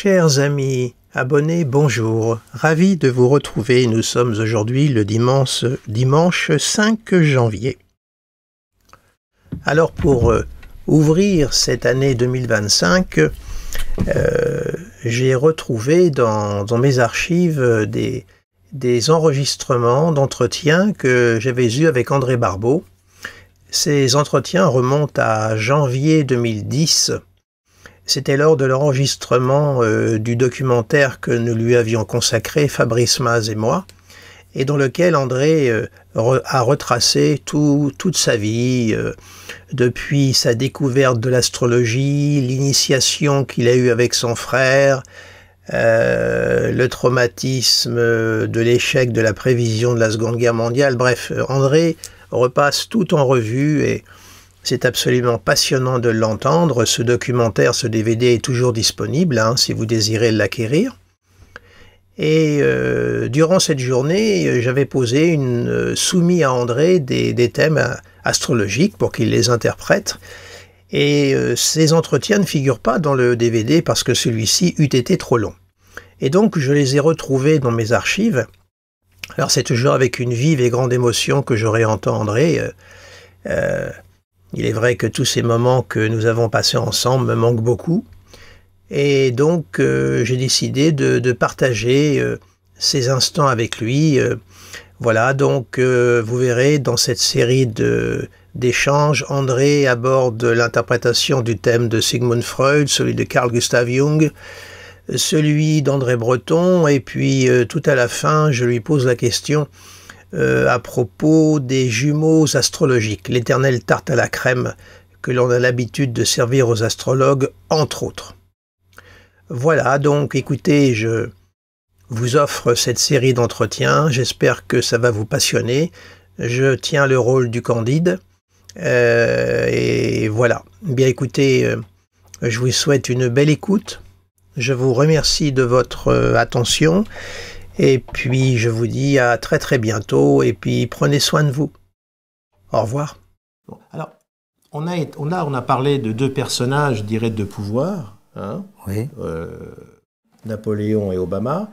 Chers amis abonnés, bonjour. Ravi de vous retrouver. Nous sommes aujourd'hui le dimanche 5 janvier. Alors pour ouvrir cette année 2025, j'ai retrouvé dans mes archives des enregistrements d'entretiens que j'avais eus avec André Barbeau. Ces entretiens remontent à janvier 2010. C'était lors de l'enregistrement du documentaire que nous lui avions consacré, Fabrice Maz et moi, et dans lequel André a retracé toute sa vie, depuis sa découverte de l'astrologie, l'initiation qu'il a eue avec son frère, le traumatisme de l'échec de la prévision de la Seconde Guerre mondiale. Bref, André repasse tout en revue et c'est absolument passionnant de l'entendre. Ce documentaire, ce DVD est toujours disponible si vous désirez l'acquérir. Et durant cette journée, j'avais soumis à André des thèmes astrologiques pour qu'il les interprète. Et ces entretiens ne figurent pas dans le DVD parce que celui-ci eût été trop long. Et donc je les ai retrouvés dans mes archives. Alors c'est toujours avec une vive et grande émotion que je réentends André. Il est vrai que tous ces moments que nous avons passés ensemble me manquent beaucoup. Et donc, j'ai décidé de partager ces instants avec lui. Voilà, donc vous verrez dans cette série d'échanges, André aborde l'interprétation du thème de Sigmund Freud, celui de Carl Gustav Jung, celui d'André Breton, et puis tout à la fin, je lui pose la question à propos des jumeaux astrologiques, l'éternelle tarte à la crème que l'on a l'habitude de servir aux astrologues, entre autres. Voilà, donc écoutez, je vous offre cette série d'entretiens, j'espère que ça va vous passionner. Je tiens le rôle du Candide, et voilà. Bien écoutez, je vous souhaite une belle écoute, je vous remercie de votre attention, et puis je vous dis à très très bientôt, et puis prenez soin de vous. Au revoir. Bon, alors, on a parlé de deux personnages, je dirais, de pouvoir, oui. Napoléon et Obama.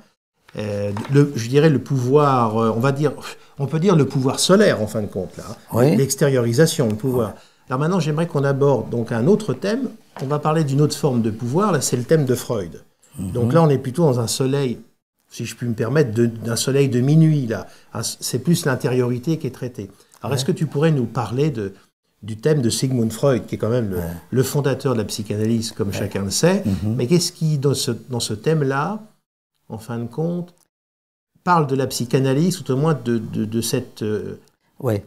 Je dirais le pouvoir, on peut dire le pouvoir solaire en fin de compte, là, oui. L'extériorisation, le pouvoir. Alors maintenant, j'aimerais qu'on aborde donc un autre thème. On va parler d'une autre forme de pouvoir, là c'est le thème de Freud. Donc là, on est plutôt dans un soleil, si je puis me permettre, d'un soleil de minuit, là. C'est plus l'intériorité qui est traitée. Alors, est-ce que tu pourrais nous parler du thème de Sigmund Freud, qui est quand même le fondateur de la psychanalyse, comme chacun le sait, mais qu'est-ce qui, dans ce thème-là, en fin de compte, parle de la psychanalyse, ou au moins de cette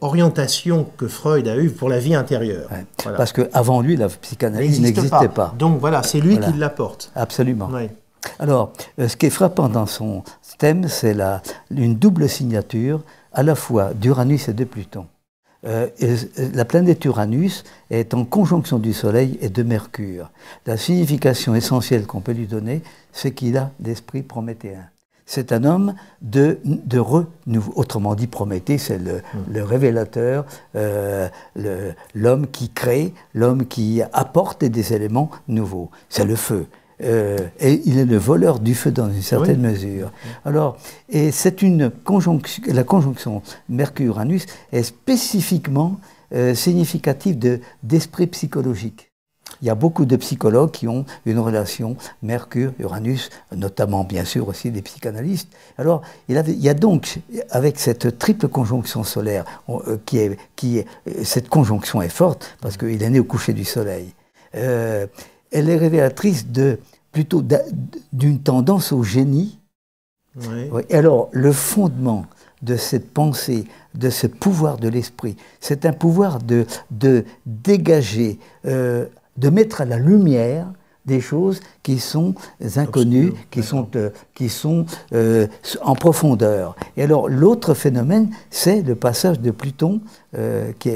orientation que Freud a eue pour la vie intérieure. Voilà. Parce qu'avant lui, la psychanalyse n'existait pas. Donc voilà, c'est lui qui l'apporte. Absolument. Alors, ce qui est frappant dans son thème, c'est une double signature, à la fois d'Uranus et de Pluton. La planète Uranus est en conjonction du Soleil et de Mercure. La signification essentielle qu'on peut lui donner, c'est qu'il a l'esprit prométhéen. C'est un homme de renouveau. Autrement dit, Prométhée, c'est le révélateur, l'homme qui crée, l'homme qui apporte des éléments nouveaux. C'est le feu. Et il est le voleur du feu dans une certaine mesure. Alors, et c'est la conjonction Mercure-Uranus est spécifiquement significative d'esprit psychologique. Il y a beaucoup de psychologues qui ont une relation Mercure-Uranus, notamment bien sûr aussi des psychanalystes. Alors, il y a donc, avec cette triple conjonction solaire, cette conjonction est forte parce qu'il est né au coucher du soleil. Elle est révélatrice plutôt d'une tendance au génie. Et alors, le fondement de cette pensée, de ce pouvoir de l'esprit, c'est un pouvoir de dégager, de mettre à la lumière des choses qui sont inconnues, qui sont en profondeur. Et alors l'autre phénomène, c'est le passage de Pluton, qui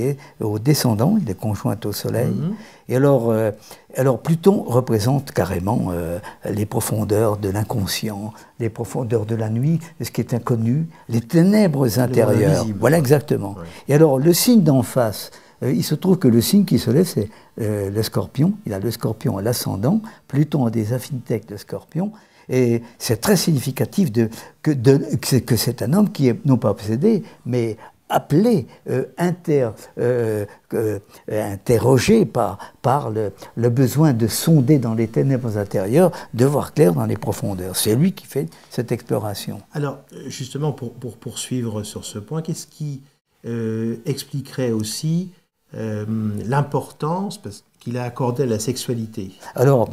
est au descendant, il est conjoint au Soleil. Et alors Pluton représente carrément les profondeurs de l'inconscient, les profondeurs de la nuit, ce qui est inconnu, les ténèbres intérieures. Voilà exactement. Ouais. Et alors le signe d'en face il se trouve que le signe qui se lève, c'est le Scorpion. Il a le Scorpion à l'ascendant, Pluton a des affinités avec le Scorpion, et c'est très significatif que c'est un homme qui est non pas obsédé, mais appelé, interrogé par le besoin de sonder dans les ténèbres intérieures, de voir clair dans les profondeurs. C'est lui qui fait cette exploration. Alors, justement, pour poursuivre sur ce point, qu'est-ce qui expliquerait aussi l'importance qu'il a accordée à la sexualité? Alors,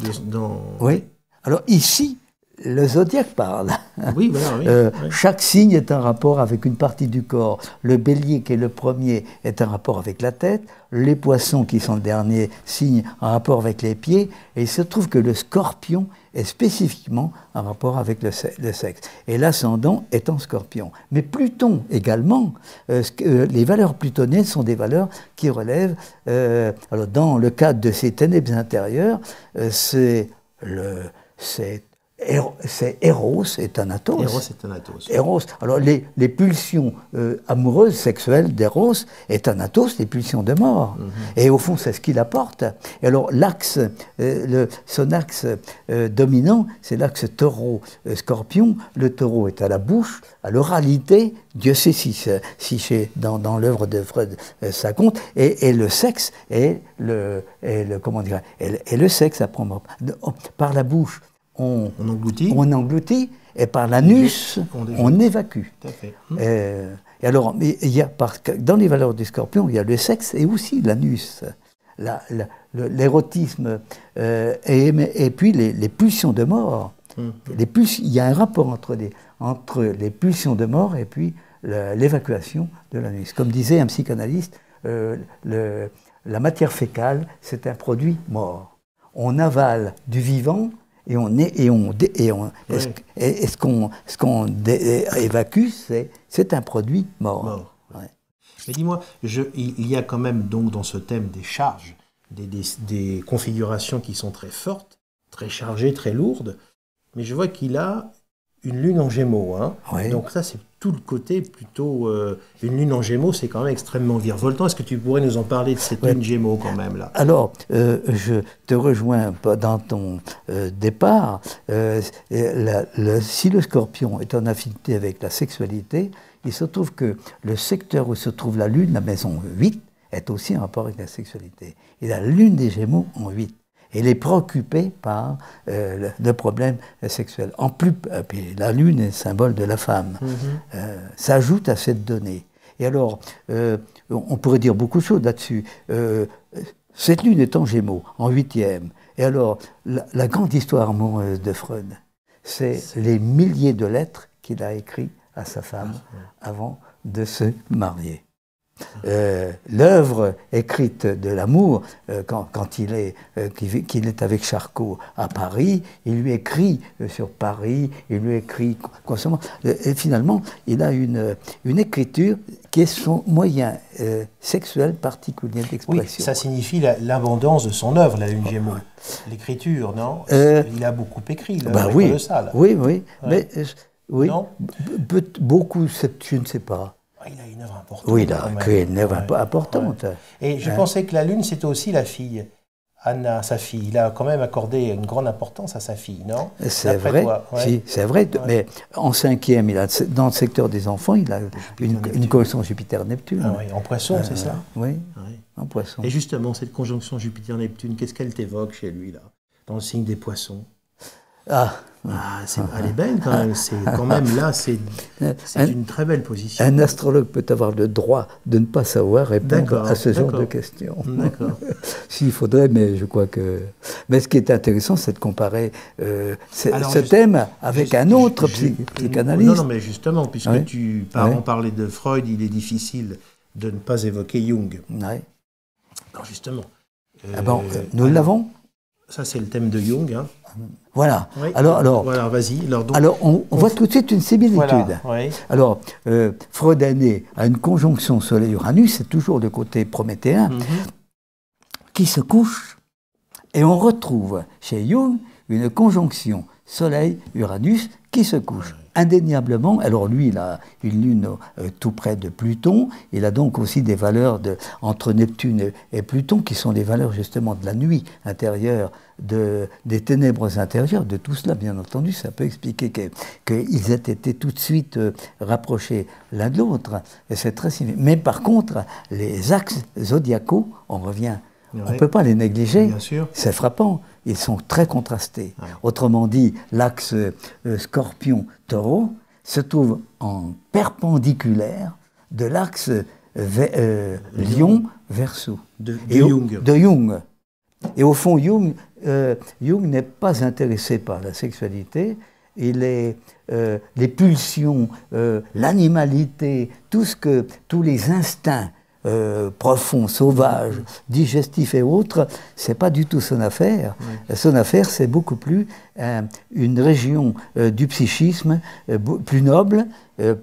oui. Alors ici, le zodiaque parle. Oui, voilà, oui, oui. Chaque signe est un rapport avec une partie du corps. Le bélier, qui est le premier, est un rapport avec la tête. Les poissons, qui sont le dernier signe, un rapport avec les pieds. Et il se trouve que le scorpion est spécifiquement un rapport avec le sexe. Et l'ascendant est en scorpion. Mais Pluton également, les valeurs plutoniennes sont des valeurs qui relèvent, alors dans le cadre de ces ténèbres intérieures, c'est Eros et Thanatos. Eros et Thanatos. Eros. Alors les pulsions amoureuses, sexuelles d'Eros et Thanatos, les pulsions de mort. Et au fond, c'est ce qu'il apporte. Et alors l'axe, son axe dominant, c'est l'axe taureau-scorpion. Le taureau est à la bouche, à l'oralité. Dieu sait si dans l'œuvre de Freud ça compte. Et le sexe est le sexe à prendre par la bouche. On engloutit, et par l'anus, on évacue. Tout à fait. Et alors, dans les valeurs du scorpion, il y a le sexe et aussi l'anus, l'érotisme, et puis les pulsions de mort. Il y a un rapport entre les pulsions de mort et puis l'évacuation de l'anus. Comme disait un psychanalyste, la matière fécale, c'est un produit mort. On avale du vivant, et ce qu'on évacue, c'est un produit mort. Ouais. Mais dis-moi, il y a quand même donc dans ce thème des charges, des configurations qui sont très fortes, très chargées, très lourdes, mais je vois qu'il a une lune en Gémeaux. Hein. Oui. Donc ça, c'est tout le côté plutôt... une lune en Gémeaux, c'est quand même extrêmement virevoltant. Est-ce que tu pourrais nous en parler de cette lune Gémeaux quand même là? Alors, je te rejoins dans ton départ. Si le scorpion est en affinité avec la sexualité, il se trouve que le secteur où se trouve la lune, la maison 8, est aussi en rapport avec la sexualité. Et la lune des Gémeaux en 8. Elle est préoccupée par le problème sexuel. En plus, puis la lune est symbole de la femme. Ça ajoute à cette donnée. Et alors, on pourrait dire beaucoup de choses là-dessus. Cette lune est en Gémeaux, en 8e. Et alors, la grande histoire amoureuse de Freud, c'est les milliers de lettres qu'il a écrites à sa femme avant de se marier. L'œuvre écrite de l'amour, quand il est avec Charcot à Paris, il lui écrit sur Paris, il lui écrit constamment. Et finalement, il a une écriture qui est son moyen sexuel particulier d'expression. Oui, ça signifie l'abondance de son œuvre, la Lune Gémeaux. L'écriture, non? Il a beaucoup écrit, là, oui, colossal. Oui, ouais. Mais oui, non? Beaucoup, je ne sais pas. Il a une œuvre importante. Oui, il a créé une œuvre importante. Ouais. Et je pensais que la Lune, c'était aussi la fille. Anna, sa fille. Il a quand même accordé une grande importance à sa fille, non? C'est vrai, si, c'est vrai. Mais en 5e, dans le secteur des enfants, il a une conjonction Jupiter-Neptune. Ah oui, en Poisson, c'est ça? Oui, en Poisson. Et justement, cette conjonction Jupiter-Neptune, qu'est-ce qu'elle t'évoque chez lui, là, dans le signe des Poissons? Elle est belle quand même. C'est quand même là, c'est une très belle position. Un astrologue peut avoir le droit de ne pas savoir répondre à ce genre de questions. D'accord. S'il faudrait, mais je crois que. Mais ce qui est intéressant, c'est de comparer ce thème avec un autre psychanalyste. Non, mais justement, puisque tu en parlais de Freud, il est difficile de ne pas évoquer Jung. Oui. Alors justement. Nous l'avons. Ça, c'est le thème de Jung. Hein. Voilà. Oui. Alors, voilà, vas-y. Alors, on voit tout de suite une similitude. Voilà, oui. Alors, Freud est né à une conjonction Soleil-Uranus, c'est toujours le côté prométhéen, qui se couche, et on retrouve chez Jung une conjonction Soleil-Uranus qui se couche indéniablement. Alors lui, il a une lune tout près de Pluton. Il a donc aussi des valeurs entre Neptune et Pluton, qui sont des valeurs justement de la nuit intérieure, des ténèbres intérieures, de tout cela, bien entendu. Ça peut expliquer qu'ils aient été tout de suite rapprochés l'un de l'autre. Et c'est très significatif. Mais par contre, les axes zodiacaux, on revient, on ne peut pas les négliger. C'est frappant. Ils sont très contrastés. Ouais. Autrement dit, l'axe Scorpion-Taureau se trouve en perpendiculaire de l'axe Lion-Verseau. De Jung. De Jung. Et au fond, Jung n'est pas intéressé par la sexualité. Les pulsions, l'animalité, tous les instincts profond, sauvage, digestif et autres, c'est pas du tout son affaire. Oui. Son affaire, c'est beaucoup plus une région du psychisme plus noble,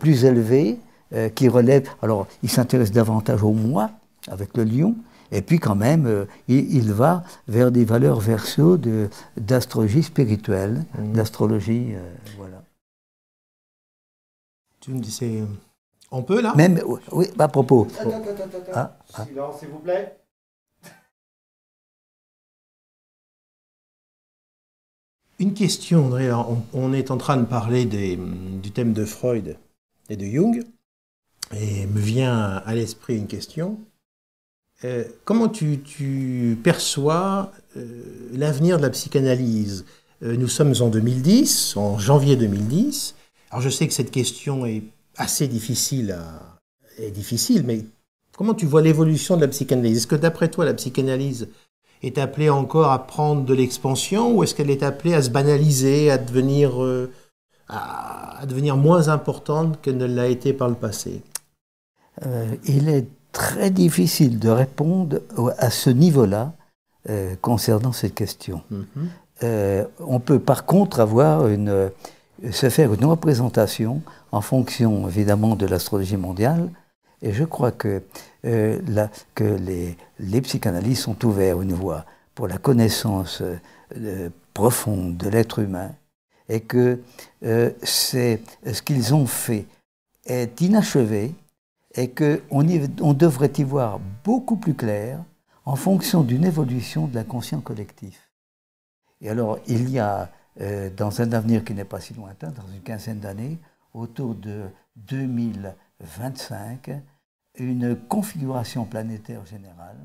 plus élevée, qui relève. Alors, il s'intéresse davantage au moi, avec le lion, et puis quand même, il va vers des valeurs Verseau d'astrologie spirituelle, d'astrologie, voilà. Tu me disais... On peut, là? Même, oui, à propos. Attends. Silence, s'il vous plaît. Une question, André. On est en train de parler du thème de Freud et de Jung, et me vient à l'esprit une question. Comment tu perçois l'avenir de la psychanalyse? Nous sommes en 2010, en janvier 2010. Alors, je sais que cette question est assez difficile, mais comment tu vois l'évolution de la psychanalyse? Est-ce que d'après toi, la psychanalyse est appelée encore à prendre de l'expansion, ou est-ce qu'elle est appelée à se banaliser, à devenir moins importante qu'elle ne l'a été par le passé? Il est très difficile de répondre à ce niveau-là concernant cette question. On peut par contre se faire une représentation en fonction évidemment de l'astrologie mondiale, et je crois que les psychanalystes sont ouverts une voie pour la connaissance profonde de l'être humain, et que ce qu'ils ont fait est inachevé, et qu'on devrait y voir beaucoup plus clair en fonction d'une évolution de l'inconscient collectif. Et alors, il y a, dans un avenir qui n'est pas si lointain, dans une quinzaine d'années, autour de 2025, une configuration planétaire générale,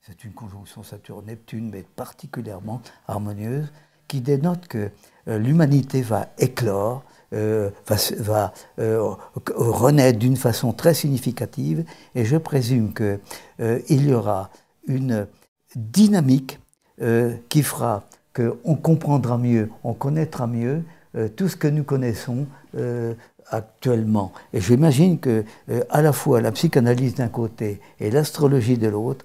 c'est une conjonction Saturne-Neptune, mais particulièrement harmonieuse, qui dénote que l'humanité va éclore, va renaître d'une façon très significative, et je présume qu'il y aura une dynamique qui fera qu'on comprendra mieux, on connaîtra mieux tout ce que nous connaissons actuellement. Et j'imagine que à la fois la psychanalyse d'un côté et l'astrologie de l'autre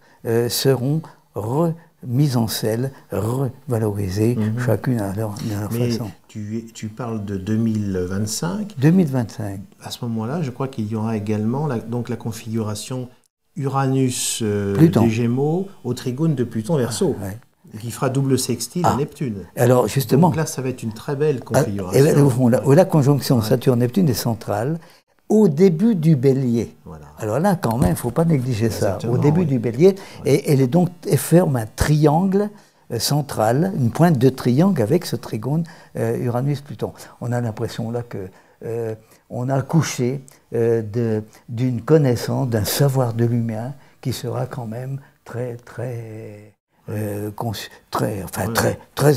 seront remises en selle, revalorisées, chacune à leur façon. Tu parles de 2025. 2025. À ce moment-là, je crois qu'il y aura également la configuration Uranus des Gémeaux au trigone de Pluton Verseau. Ah, ouais. Qui fera double sextile à Neptune. Alors justement, donc là, ça va être une très belle configuration. La conjonction Saturne-Neptune est centrale au début du Bélier. Voilà. Alors là, quand même, il ne faut pas négliger ça. Au début du Bélier, et elle forme un triangle central, une pointe de triangle avec ce trigone Uranus-Pluton. On a l'impression là que on a accouché d'une connaissance, d'un savoir de l'humain qui sera quand même très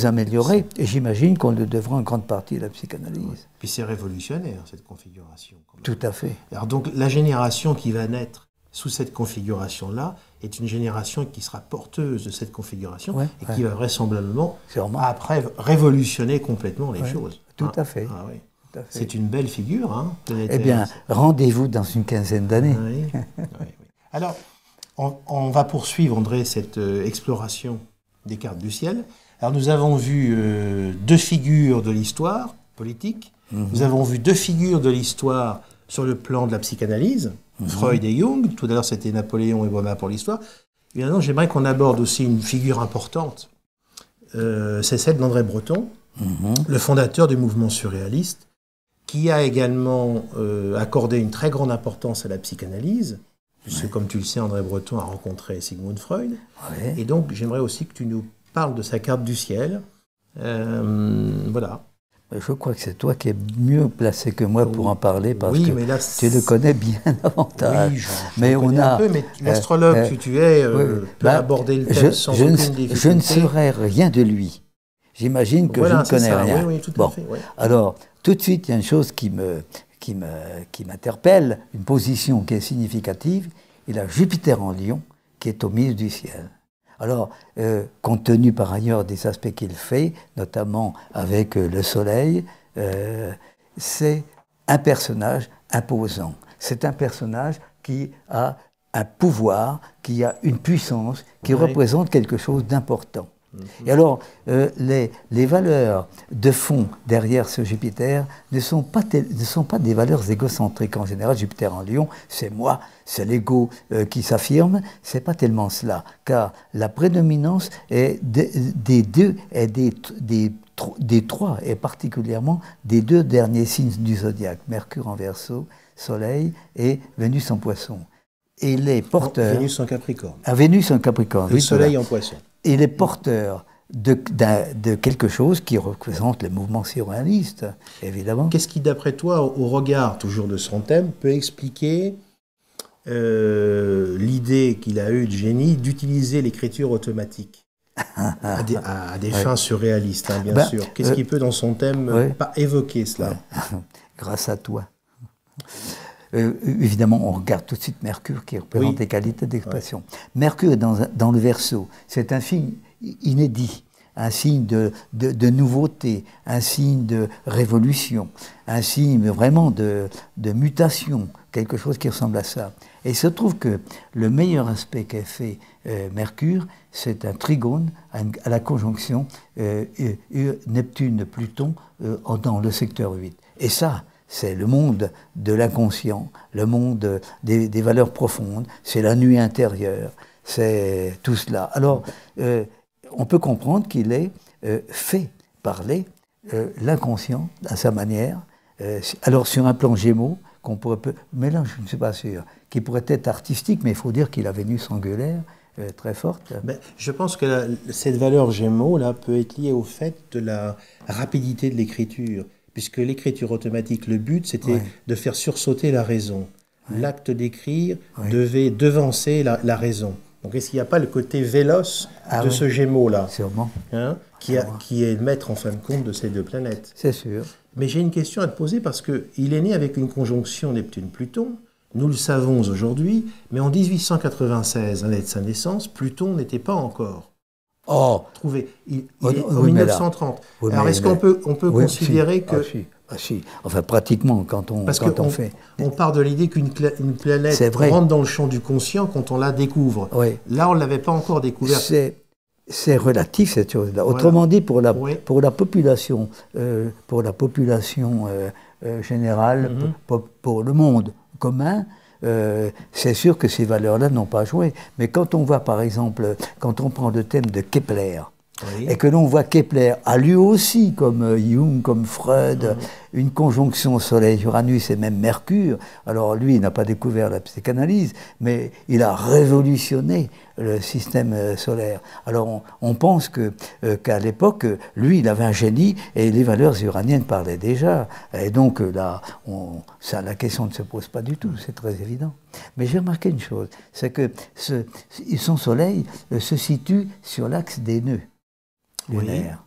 amélioré, et j'imagine qu'on le devra en grande partie à la psychanalyse. Oui. Puis c'est révolutionnaire, cette configuration. Tout à fait. Alors donc la génération qui va naître sous cette configuration-là est une génération qui sera porteuse de cette configuration, et qui va vraisemblablement, après, révolutionner complètement les choses. Tout à fait. Ah, oui. C'est une belle figure, hein, eh bien, rendez-vous dans une quinzaine d'années. Oui. Oui. Alors, on va poursuivre, André, cette exploration des cartes du ciel. Alors, nous avons vu deux figures de l'histoire politique. Nous avons vu deux figures de l'histoire sur le plan de la psychanalyse, Freud et Jung. Tout à l'heure, c'était Napoléon et Bonnat pour l'histoire. Et maintenant, j'aimerais qu'on aborde aussi une figure importante. C'est celle d'André Breton, le fondateur du mouvement surréaliste, qui a également accordé une très grande importance à la psychanalyse, puisque comme tu le sais, André Breton a rencontré Sigmund Freud. Ouais. Et donc j'aimerais aussi que tu nous parles de sa carte du ciel. Voilà. Je crois que c'est toi qui es mieux placé que moi pour en parler parce oui, que mais là, tu le connais bien davantage. Oui, mais je on connais a un peu, mais l'astrologue que tu es peut aborder le thème sans aucune difficulté. Je ne saurais rien de lui. J'imagine que voilà, je ne connais ça. rien. Oui, oui, tout bon. à fait. Oui. Alors, tout de suite, il y a une chose qui m'interpelle, une position qui est significative. Il a Jupiter en Lion, qui est au milieu du ciel. Alors, compte tenu par ailleurs des aspects qu'il fait, notamment avec le Soleil, c'est un personnage imposant. C'est un personnage qui a un pouvoir, qui a une puissance, qui représente quelque chose d'important. Et alors, les valeurs de fond derrière ce Jupiter ne sont pas des valeurs égocentriques. En général, Jupiter en Lion, c'est moi, c'est l'ego qui s'affirme. C'est pas tellement cela, car la prédominance est des deux et des trois, et particulièrement des deux derniers signes du zodiaque, Mercure en Verseau, Soleil et Vénus en Poisson. Et les porteurs... Vénus en Capricorne. Vénus en Capricorne. Le Soleil en Poisson. Et les porteurs de quelque chose qui représente le mouvement surréaliste, évidemment. Qu'est-ce qui, d'après toi, au regard toujours de son thème, peut expliquer l'idée qu'il a eue de génie d'utiliser l'écriture automatique à des fins surréalistes, hein, bien sûr. Qu'est-ce qui peut, dans son thème, pas évoquer cela? Grâce à toi. Évidemment, on regarde tout de suite Mercure qui représente les qualités d'expression. Mercure est dans le Verseau. C'est un signe inédit, un signe de nouveauté, un signe de révolution, un signe vraiment de mutation, quelque chose qui ressemble à ça. Et il se trouve que le meilleur aspect qu'a fait Mercure, c'est un trigone à la conjonction Neptune-Pluton dans le secteur 8. Et ça, c'est le monde de l'inconscient, le monde des valeurs profondes, c'est la nuit intérieure, c'est tout cela. Alors, on peut comprendre qu'il ait fait parler l'inconscient à sa manière. Alors, sur un plan Gémeaux, qu'on pourrait... Mais là, je ne suis pas sûr. Qui pourrait être artistique, mais il faut dire qu'il a Vénus angulaire très forte. Ben, je pense que cette valeur Gémeaux là, peut être liée au fait de la rapidité de l'écriture. Puisque l'écriture automatique, le but, c'était de faire sursauter la raison. L'acte d'écrire devait devancer la raison. Donc, est-ce qu'il n'y a pas le côté véloce de ce Gémeaux-là, sûrement, qui est le maître, en fin de compte, de ces deux planètes? C'est sûr. Mais j'ai une question à te poser, parce qu'il est né avec une conjonction Neptune-Pluton. Nous le savons aujourd'hui, mais en 1896, l'année de sa naissance, Pluton n'était pas encore trouvé. Il est en 1930. Alors, est-ce qu'on peut considérer que... si. Enfin, pratiquement, quand on fait... On part de l'idée qu'une planète rentre dans le champ du conscient quand on la découvre. Là, on ne l'avait pas encore découvert. C'est relatif, cette chose-là. Voilà. Autrement dit, pour la population générale, pour le monde commun, c'est sûr que ces valeurs-là n'ont pas joué. Mais quand on voit, par exemple, quand on prend le thème de Kepler, et que l'on voit Kepler a lui aussi, comme Jung, comme Freud, une conjonction Soleil-Uranus et même Mercure. Alors lui, il n'a pas découvert la psychanalyse, mais il a révolutionné le système solaire. Alors on pense qu'à l'époque, lui, il avait un génie et les valeurs uraniennes parlaient déjà. Et donc là, la question ne se pose pas du tout, c'est très évident. Mais j'ai remarqué une chose, c'est que son Soleil se situe sur l'axe des nœuds lunaires.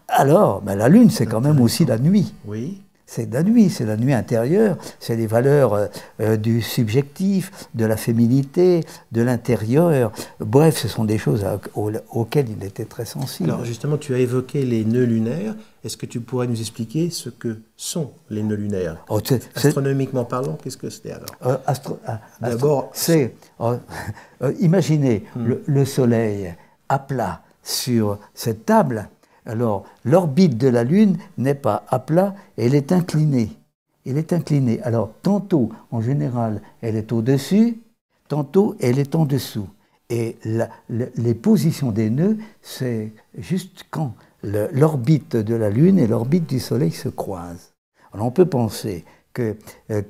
Alors, ben la Lune, c'est quand même aussi la nuit. Oui. C'est la nuit intérieure, c'est les valeurs du subjectif, de la féminité, de l'intérieur. Bref, ce sont des choses auxquelles il était très sensible. Alors justement, tu as évoqué les nœuds lunaires. Est-ce que tu pourrais nous expliquer ce que sont les nœuds lunaires? Astronomiquement parlant, qu'est-ce que c'est alors? D'abord, imaginez le Soleil à plat sur cette table. Alors, l'orbite de la Lune n'est pas à plat, elle est inclinée. Elle est inclinée. Alors, tantôt, en général, elle est au-dessus, tantôt, elle est en dessous. Et les positions des nœuds, c'est juste quand l'orbite de la Lune et l'orbite du Soleil se croisent. Alors on peut penser que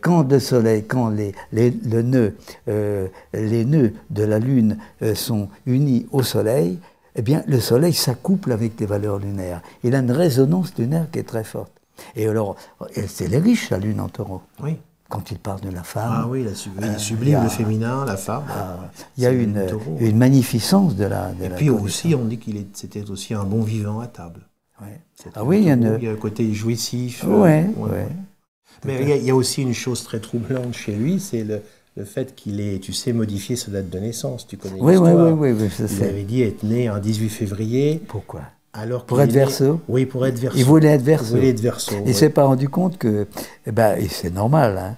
quand le Soleil, quand les nœuds de la Lune sont unis au Soleil, eh bien le Soleil s'accouple avec les valeurs lunaires. Il a une résonance lunaire qui est très forte. Et alors, elle est riche, la Lune en Taureau. Oui. Quand il parle de la femme. Ah oui, sublime, le féminin, la femme. Il y a une magnificence de la Et puis aussi, on dit c'était aussi un bon vivant à table. Ouais. Ah oui, il y a un côté jouissif. Ouais. Mais il y a aussi une chose très troublante chez lui, c'est le fait qu'il ait, tu sais, modifié sa date de naissance. Tu connais l'histoire. Oui, je sais. Il avait dit être né un 18 février. Pourquoi? Alors pour être Verseau? Oui, pour être Verseau. Il voulait être Verseau. Il ne s'est pas rendu compte que, et c'est normal,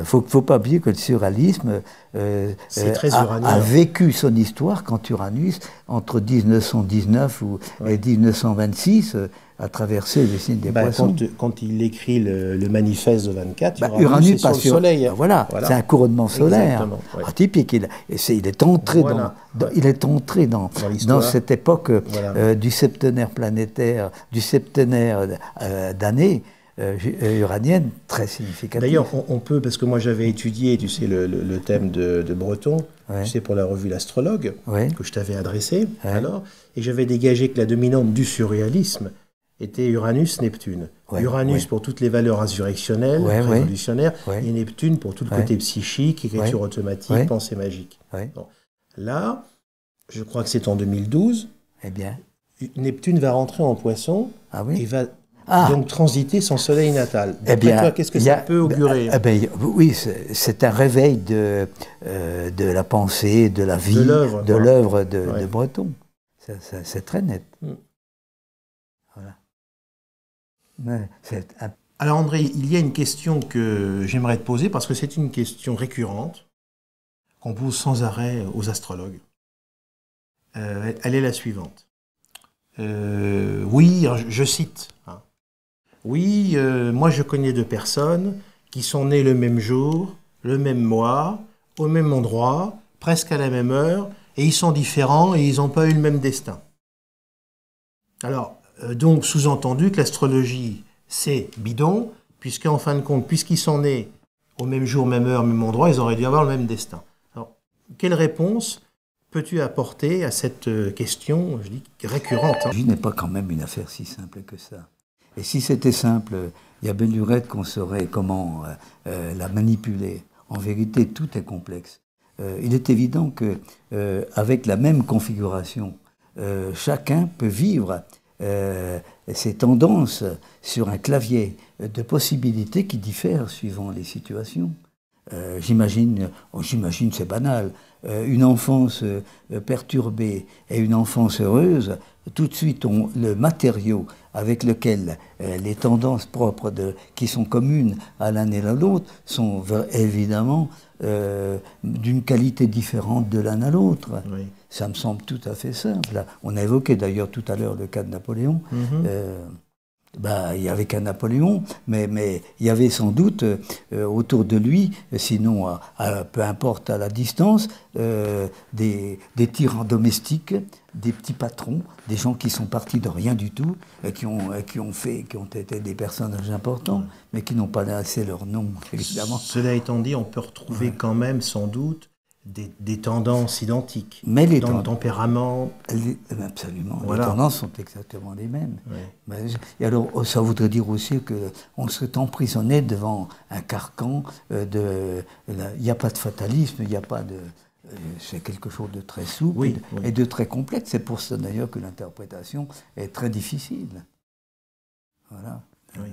faut pas oublier que le surréalisme a vécu son histoire quand Uranus, entre 1919 et 1926, a traversé les signes des Poissons. Quand il écrit le manifeste de 24, Uranus sur le soleil. Voilà. C'est un couronnement solaire. Typique. Il est entré dans cette époque du septenaire planétaire, du septenaire d'années uranienne très significative. D'ailleurs, on peut, parce que moi j'avais étudié, tu sais, le thème de Breton, tu sais, pour la revue L'Astrologue, que je t'avais adressé, alors, et j'avais dégagé que la dominante du surréalisme était Uranus-Neptune. Uranus pour toutes les valeurs insurrectionnelles, révolutionnaires, et Neptune pour tout le côté psychique, écriture automatique, pensée magique. Bon. Là, je crois que c'est en 2012, Neptune va rentrer en Poisson et va donc transiter son soleil natal. D'après toi, qu'est-ce que ça peut augurer? Oui, c'est un réveil de la pensée, de la vie, de l'œuvre de Breton. C'est très net. Voilà. Alors André, il y a une question que j'aimerais te poser, parce que c'est une question récurrente qu'on pose sans arrêt aux astrologues. Elle est la suivante. Oui, je cite. Oui, moi je connais 2 personnes qui sont nées le même jour, le même mois, au même endroit, presque à la même heure, et ils sont différents et ils n'ont pas eu le même destin. Alors, donc sous-entendu que l'astrologie, c'est bidon, puisqu'en fin de compte, puisqu'ils sont nés au même jour, même heure, même endroit, ils auraient dû avoir le même destin. Alors, quelle réponse peux-tu apporter à cette question, je dis, récurrente? Je n'est pas quand même une affaire si simple que ça. Et si c'était simple, il y a belle lurette qu'on saurait comment la manipuler. En vérité, tout est complexe. Il est évident que avec la même configuration, chacun peut vivre ses tendances sur un clavier de possibilités qui diffèrent suivant les situations. J'imagine, c'est banal, une enfance perturbée et une enfance heureuse, tout de suite le matériau avec lequel les tendances propres qui sont communes à l'un et à l'autre sont évidemment d'une qualité différente de l'un à l'autre. Oui. Ça me semble tout à fait simple. On a évoqué d'ailleurs tout à l'heure le cas de Napoléon. Il y avait qu'un Napoléon, mais il y avait sans doute autour de lui, sinon peu importe à la distance, des tyrans domestiques, des petits patrons, des gens qui sont partis de rien du tout, qui ont été des personnages importants, mais qui n'ont pas laissé leur nom, évidemment. Cela étant dit, on peut retrouver quand même sans doute des tendances identiques, mais dans le tempérament. Absolument, les tendances sont exactement les mêmes. Oui. Et alors, ça voudrait dire aussi qu'on serait emprisonné devant un carcan il n'y a pas de fatalisme, il n'y a pas de... c'est quelque chose de très souple et de très complexe. C'est pour ça d'ailleurs que l'interprétation est très difficile. Voilà. Oui.